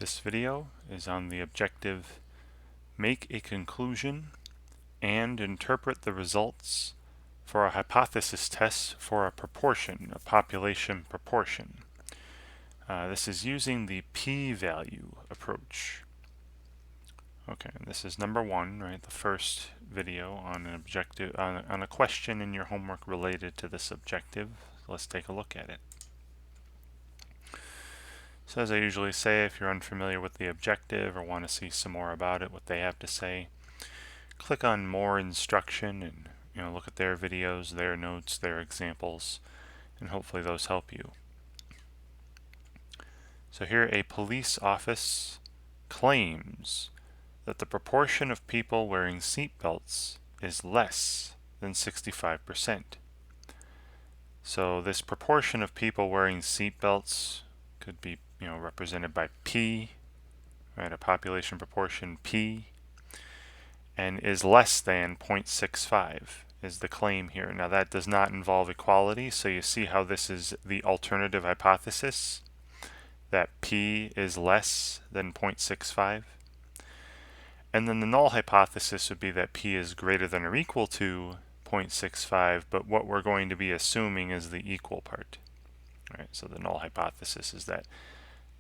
This video is on the objective make a conclusion and interpret the results for a hypothesis test for a proportion, a population proportion. This is using the p-value approach. Okay, this is number one, right? The first video on an objective, on a question in your homework related to this objective. Let's take a look at it. So as I usually say, if you're unfamiliar with the objective or want to see some more about it, what they have to say, click on more instruction and look at their videos, their notes, their examples, and hopefully those help you. So here a police office claims that the proportion of people wearing seat belts is less than 65%. So this proportion of people wearing seat belts could be represented by P, right, a population proportion P, and is less than 0.65 is the claim here. Now that does not involve equality, so you see how this is the alternative hypothesis, that P is less than 0.65. And then the null hypothesis would be that P is greater than or equal to 0.65, but what we're going to be assuming is the equal part. Right, so the null hypothesis is that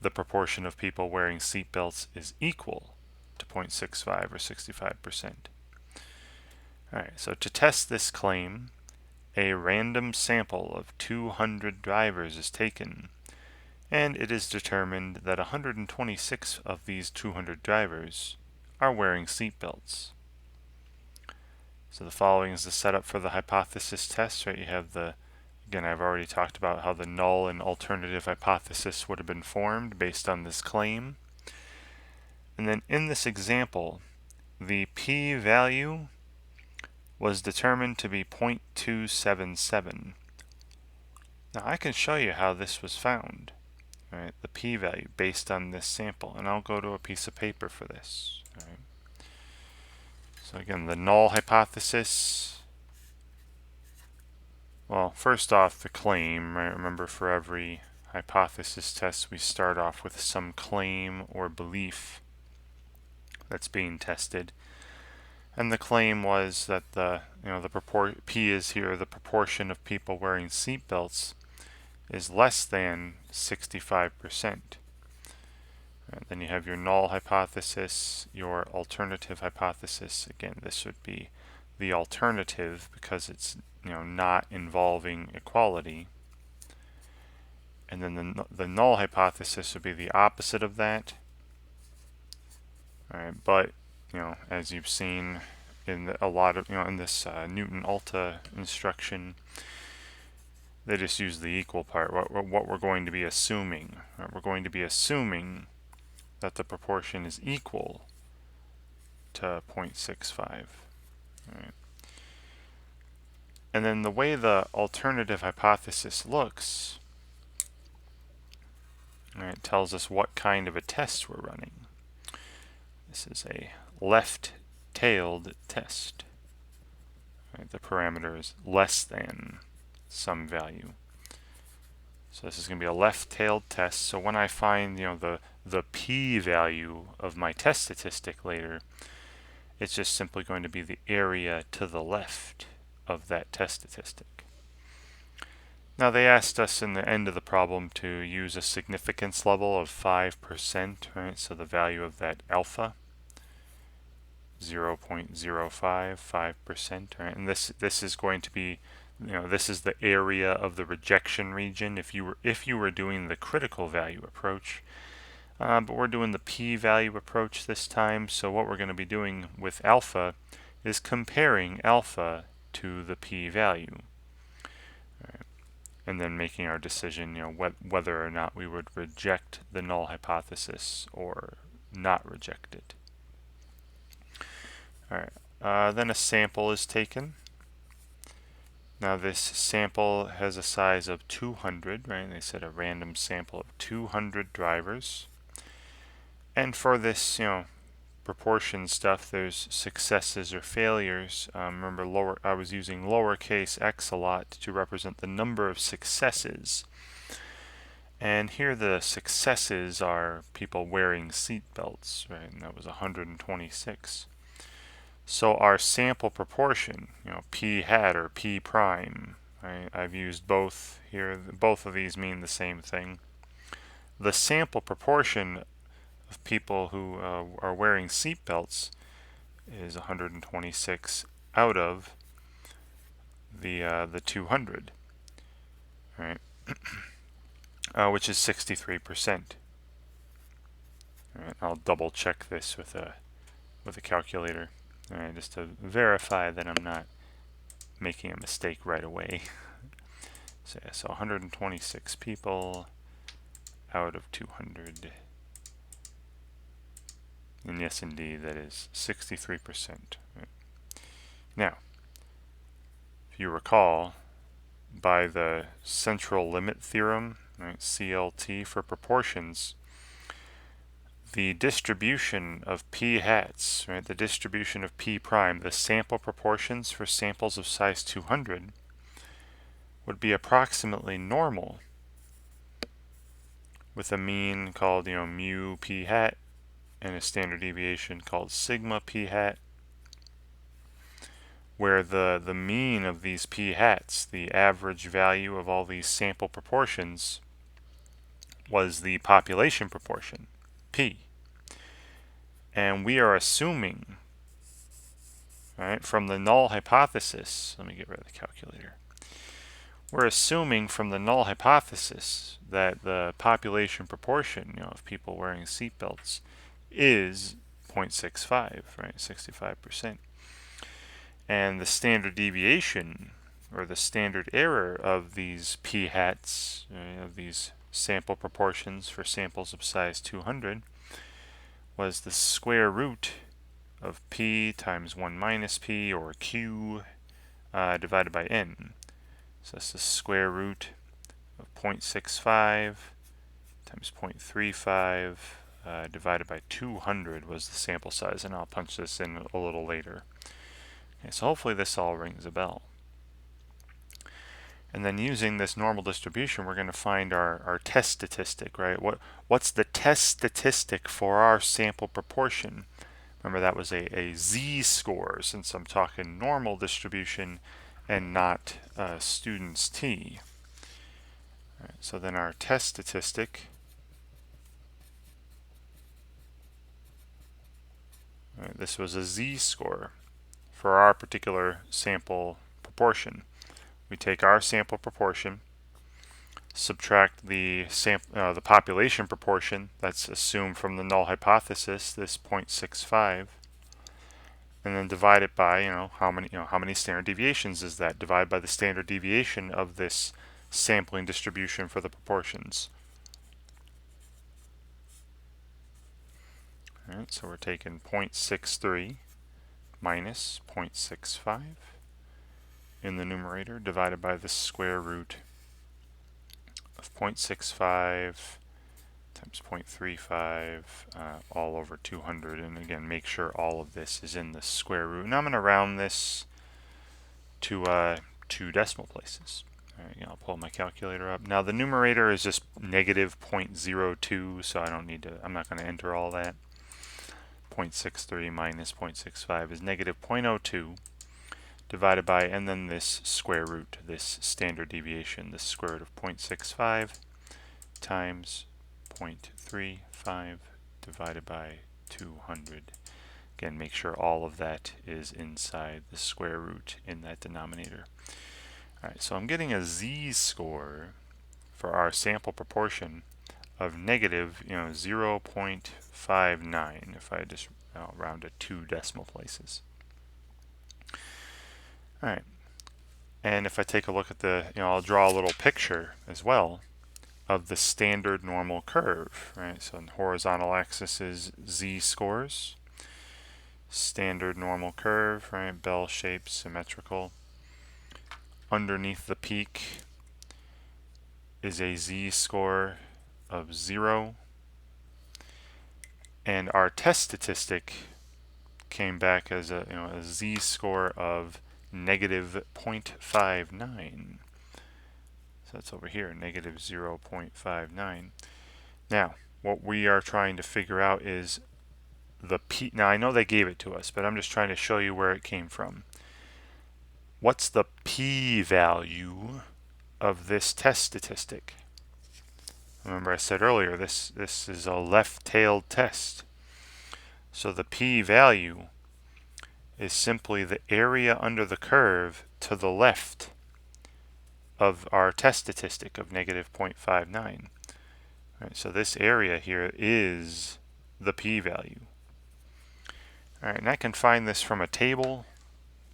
the proportion of people wearing seat belts is equal to 0.65 or 65%. Alright, so to test this claim, a random sample of 200 drivers is taken, and it is determined that 126 of these 200 drivers are wearing seat belts. So the following is the setup for the hypothesis test, right? You have again, I've already talked about how the null and alternative hypothesis would have been formed based on this claim. And then in this example, the p-value was determined to be 0.277. Now I can show you how this was found, right? The p-value based on this sample, and I'll go to a piece of paper for this. Right? So again, the null hypothesis. Well, first off, the claim, right? Remember, for every hypothesis test, we start off with some claim or belief that's being tested. And the claim was that P is here, the proportion of people wearing seat belts is less than 65%. And then you have your null hypothesis, your alternative hypothesis. Again, this would be the alternative because it's not involving equality. And then the null hypothesis would be the opposite of that. All right, but as you've seen in a lot of in this Newton-Alta instruction, they just use the equal part. What we're going to be assuming, right? We're going to be assuming that the proportion is equal to 0.65. Right. And then the way the alternative hypothesis looks, right, tells us what kind of a test we're running. This is a left-tailed test. Right, the parameter is less than some value. So this is going to be a left-tailed test. So when I find the p-value of my test statistic later, it's just simply going to be the area to the left of that test statistic. Now they asked us in the end of the problem to use a significance level of 5%, right? So the value of that alpha, 0.05, 5%, right? And this is going to be, this is the area of the rejection region if you were doing the critical value approach. But we're doing the p-value approach this time, so what we're going to be doing with alpha is comparing alpha to the p-value, right, and then making our decision, whether or not we would reject the null hypothesis or not reject it. All right, then a sample is taken. Now this sample has a size of 200, right? They said a random sample of 200 drivers. And for this, proportion stuff, there's successes or failures. Remember, I was using lowercase x a lot to represent the number of successes. And here the successes are people wearing seat belts, right? And that was 126. So our sample proportion, p hat or p prime, right? I've used both here. Both of these mean the same thing. The sample proportion of people who are wearing seat belts is 126 out of the 200, right? Which is 63%. All right, I'll double check this with a calculator, all right, just to verify that I'm not making a mistake right away. So, yeah, so 126 people out of 200. And yes, indeed, that is 63%. Right? Now, if you recall, by the central limit theorem, right, CLT for proportions, the distribution of p hats, right, the distribution of p prime, the sample proportions for samples of size 200 would be approximately normal, with a mean called mu p hat and a standard deviation called sigma p hat, where the mean of these p hats, the average value of all these sample proportions, was the population proportion, p. And we are assuming, right, from the null hypothesis, let me get rid of the calculator. We're assuming from the null hypothesis that the population proportion, of people wearing seatbelts is 0.65, right, 65%. And the standard deviation, or the standard error of these p hats, of these sample proportions for samples of size 200, was the square root of p times 1 minus p, or q, divided by n. So that's the square root of 0.65 times 0.35 divided by 200 was the sample size, and I'll punch this in a little later. Okay, so hopefully this all rings a bell. And then using this normal distribution, we're going to find our test statistic, right? What's the test statistic for our sample proportion? Remember, that was a z-score, since I'm talking normal distribution and not student's t. All right, so then our test statistic, right, this was a z-score for our particular sample proportion. We take our sample proportion, subtract the population proportion that's assumed from the null hypothesis, this 0.65, and then divide it by how many standard deviations is that? Divide by the standard deviation of this sampling distribution for the proportions. All right, so we're taking 0.63 minus 0.65 in the numerator, divided by the square root of 0.65 times 0.35 all over 200. And again, make sure all of this is in the square root. And I'm going to round this to 2 decimal places. All right, I'll pull my calculator up. Now the numerator is just negative 0.02, so I'm not going to enter all that. 0.63 minus 0.65 is negative 0.02 divided by, and then this square root, this standard deviation, the square root of 0.65 times 0.35 divided by 200. Again, make sure all of that is inside the square root in that denominator. All right, so I'm getting a z-score for our sample proportion of negative 0.59 if I just round to 2 decimal places. All right, and if I take a look at the, I'll draw a little picture as well of the standard normal curve, right? So the horizontal axis is z-scores, standard normal curve, right? Bell shaped, symmetrical. Underneath the peak is a z-score of 0, and our test statistic came back as a z-score of negative 0.59. So that's over here, negative 0.59. Now, what we are trying to figure out is the p. Now, I know they gave it to us, but I'm just trying to show you where it came from. What's the p-value of this test statistic? Remember I said earlier, this is a left-tailed test. So the p-value is simply the area under the curve to the left of our test statistic of negative 0.59. Right, so this area here is the p-value. All right, and I can find this from a table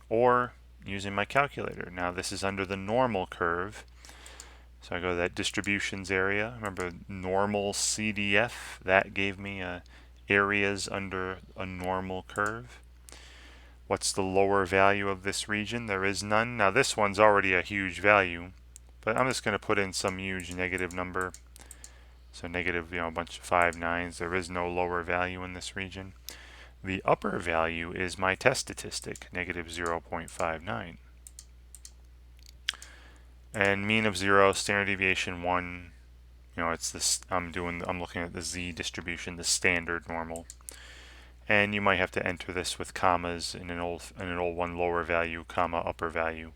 or using my calculator. Now this is under the normal curve. So I go to that distributions area. Remember normal CDF? That gave me areas under a normal curve. What's the lower value of this region? There is none. Now this one's already a huge value, but I'm just going to put in some huge negative number. So negative, a bunch of 5 nines. There is no lower value in this region. The upper value is my test statistic, negative 0.59. And mean of 0, standard deviation 1. It's this. I'm looking at the z distribution, the standard normal. And you might have to enter this with commas in an old one, lower value, comma, upper value.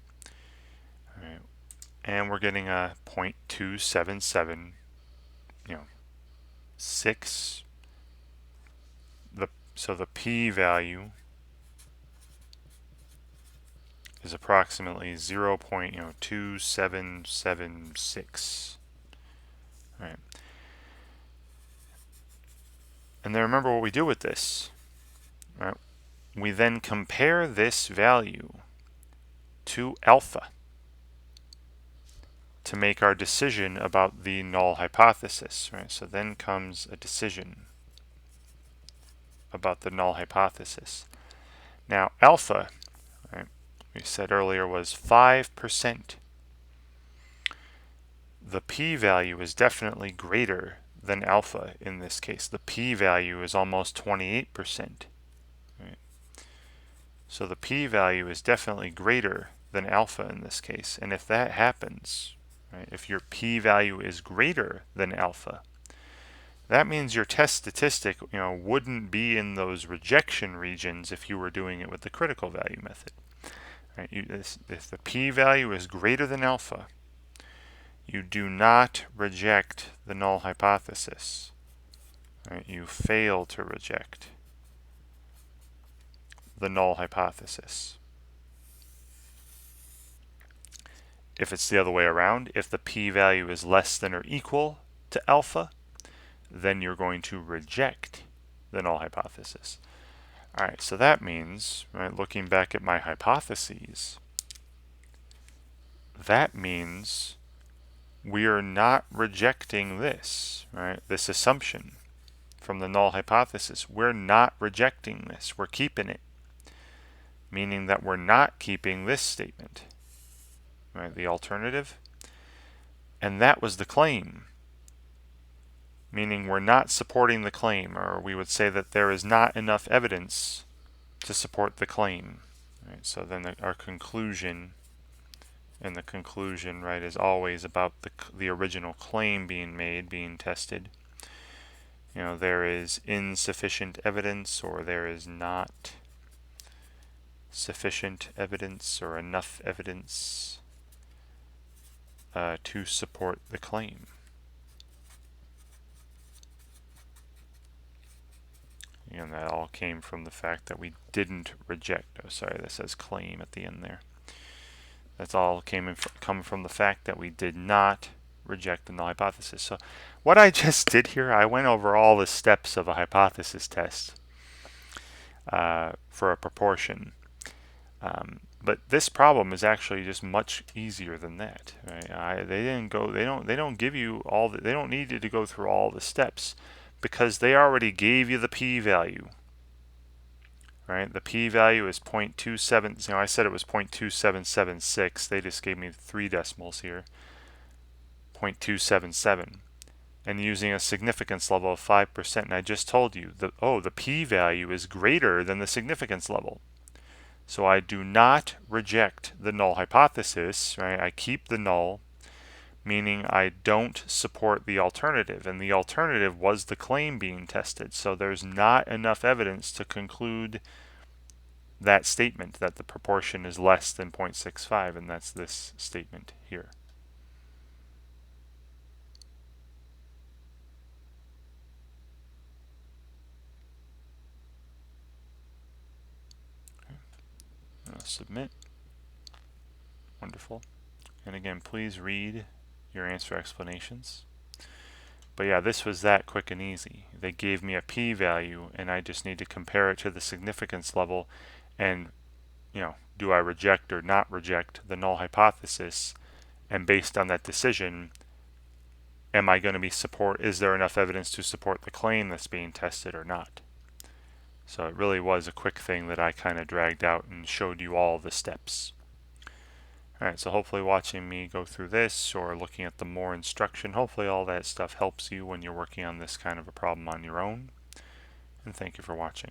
All right. And we're getting a 0.277, 6. So the p-value is approximately 0.2776. All right. And then remember what we do with this. All right. We then compare this value to alpha to make our decision about the null hypothesis. Right? So then comes a decision about the null hypothesis. Now alpha, right, we said earlier, was 5%. The p-value is definitely greater than alpha in this case. The p-value is almost 28%. Right? So the p-value is definitely greater than alpha in this case. And if that happens, right, if your p-value is greater than alpha, that means your test statistic, wouldn't be in those rejection regions if you were doing it with the critical value method. Right? If the p-value is greater than alpha, you do not reject the null hypothesis. Right? You fail to reject the null hypothesis. If it's the other way around, if the p-value is less than or equal to alpha, then you're going to reject the null hypothesis. All right, so that means, right, looking back at my hypotheses, that means we are not rejecting this, right, this assumption from the null hypothesis. We're not rejecting this. We're keeping it, meaning that we're not keeping this statement, right, the alternative. And that was the claim, meaning we're not supporting the claim, or we would say that there is not enough evidence to support the claim. Right? So then our conclusion, and the conclusion, right, is always about the original claim being made, being tested. There is insufficient evidence, or there is not sufficient evidence, or enough evidence to support the claim. And that all came from the fact that we didn't reject. Oh, sorry, that says claim at the end there. That's all come from the fact that we did not reject the null hypothesis. So what I just did here, I went over all the steps of a hypothesis test for a proportion. But this problem is actually just much easier than that. Right? They don't give you all. They don't need you to go through all the steps, because they already gave you the p-value. Right? The p-value is 0.27. I said it was 0.2776. They just gave me 3 decimals here. 0.277. And using a significance level of 5%. And I just told you that, the p-value is greater than the significance level. So I do not reject the null hypothesis. Right? I keep the null, meaning I don't support the alternative, and the alternative was the claim being tested. So there's not enough evidence to conclude that statement that the proportion is less than 0.65, and that's this statement here. Submit. Wonderful. And again, please read your answer explanations. But yeah, this was that quick and easy. They gave me a p-value, and I just need to compare it to the significance level, and do I reject or not reject the null hypothesis? And based on that decision, am I going to be is there enough evidence to support the claim that's being tested or not? So it really was a quick thing that I kind of dragged out and showed you all the steps. Alright, so hopefully watching me go through this or looking at the more instruction, hopefully all that stuff helps you when you're working on this kind of a problem on your own. And thank you for watching.